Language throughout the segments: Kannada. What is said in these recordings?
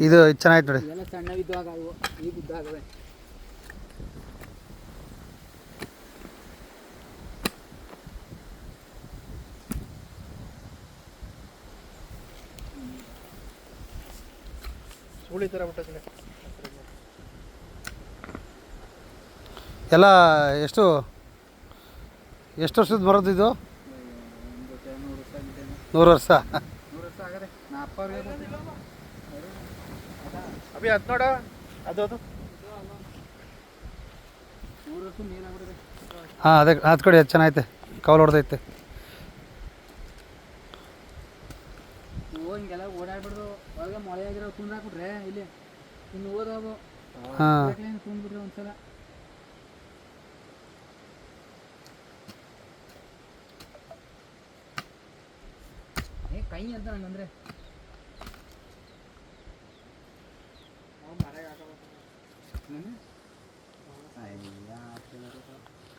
ಇದು ಚೆನ್ನಾಗಿತ್ತು ನೋಡಿ. ಎಲ್ಲ ಸಣ್ಣವಿದ್ದಾಗ ಈಗ ಉದ್ದಾಗವೆ. ಸುಳಿ ಥರ ಬಿಟ್ಟೆ ಎಲ್ಲ ಎಷ್ಟು ವರ್ಷದ ಮರದ್ದು ಇದು? 100 ವರ್ಷ. ಆಗದೆ. ಅಭಿ ಅದು ನೋಡ, ಅದು 100 ವರ್ಷ ಮೇಲಾಗ್ಬಿಟ್ಟಿದೆ. ಹಾಂ ಅದೇ ಅದು ಕಡೆ ಅದು ಚೆನ್ನಾಗೈತೆ, ಕವಲು ಹೊಡೆದೈತೆ. ಹಿಂಗೆಲ್ಲ ಓಡಾಡ್ಬಿಡ್ದು ಒಳಗೆ ಮೊಳೆ ಆಗಿರೋ ತುಂಡು ಹಾಕ್ಬಿಟ್ರೆ ಇಲ್ಲಿ ಇನ್ನು ಓದೋದು. ಹಾಂ ತುಂಬಿಡ್ರಿ ಒಂದ್ಸಲ. ಕೈ ಅಂತ ನಂಗಂದ್ರೆ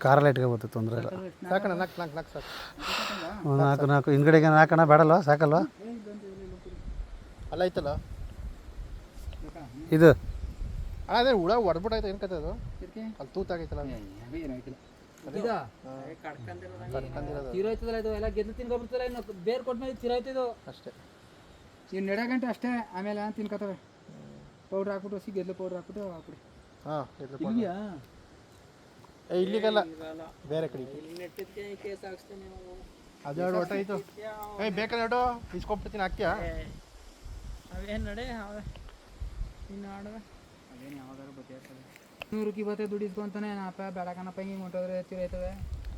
ಕಾರಲ್ಲಿ ಇಟ್ಕೋಬೋದು, ತೊಂದರೆ ಇಲ್ಲ. ಸಾಕಣ, ನಾಲ್ಕು ಸಾಕು. ನಾಲ್ಕು ಹಿಂದ್ಗಡೆಗೆ ನಾಲ್ಕಣ ಬೇಡಲ್ವ? ಸಾಕಲ್ವ? ಅಲ್ಲ ಐತಲ್ಲ ಇದು ಅದೇ ಹುಳ ಹೊಡೆದ್ಬಿಟ್ಟಾಯ್ತು. ಏನು ಕತೆ ಅದು? ಅಲ್ಲಿ ತೂತಾಗೈತಲ್ಲ ತೀರೋಯ್ತದಲ್ಲ ಇದು. ಎಲ್ಲ ಗೆದ್ದು ತಿನ್ಕೊಬಿಡ್ತಲ್ಲ. ಇನ್ನು ಬೇರೆ ಕೊಟ್ಮೇಲೆ ತೀರೋಯ್ತಿದ್ದು ಅಷ್ಟೇ. ಇನ್ನು 2 ಗಂಟೆ ಅಷ್ಟೇ. ಆಮೇಲೆ ತಿನ್ಕೋತವೆ. ಪೌಡ್ರ್ ಹಾಕ್ಬಿಟ್ಟು ಹಸಿ ಗೆದ್ಲು ಪೌಡ್ರ್ ಹಾಕ್ಬಿಟ್ಟು ಹಾಕ್ಬಿಡಿ. ಹಾಂ ಇಲ್ಲಿಯಾ? ಇಲ್ಲಿಗಲ್ಲ, ಬೇರೆ ಕಡೆ. ಕೇಸ್ ಹಾಕ್ಸ್ತೇನೆ. ಅದು 2 ಹೊಟ್ಟೆ ಆಯಿತು. ಬೇಕಾದ್ರೆ 2 ಇಸ್ಕೊಬಿಡ್ತೀನಿ. ಹಾಕ್ತೀಯಾ? ಅವೇನು ನಡೆ ಇನ್ನು ಆಡವೆ. ಅದೇನು ಯಾವಾಗಾರು ಬತ್ತಿರ್ತದೆ. 100 ಬತ್ತೆ ದುಡಿಸ್ಕೊಂತಾನೆ. ಅಪ್ಪ ಬೇಡಕನಪ್ಪ ಹಿಂಗೆ ಹೊಂಟೋದ್ರೆ ಎತ್ತಿರೈತವೆ.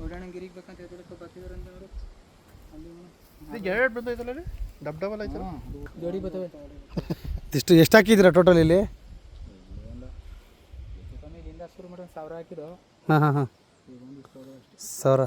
ಓಡಾಣಂಗಿರಿಗೆ ಬೇಕಂತ ಹೇಳ್ಬಿಟ್ಟು ಬರ್ತಿದ್ರು ಅಂತ ಅವರು. ಈಗ 2 ಬಂದೈತಲ್ಲ ಅಲ್ಲಿ, ಡಬಲ್ ಆಯ್ತಲ್ಲ. ಜೋಡಿ ಬರ್ತವೆ. ಎಷ್ಟು ಹಾಕಿದ್ದೀರಾ ಟೋಟಲ್ ಇಲ್ಲಿ? ಇಲ್ಲಿಂದ ಶುರು ಮಾಡಿ 1000 ಹಾಕಿದ್ದು. ಹಾಂ 1000.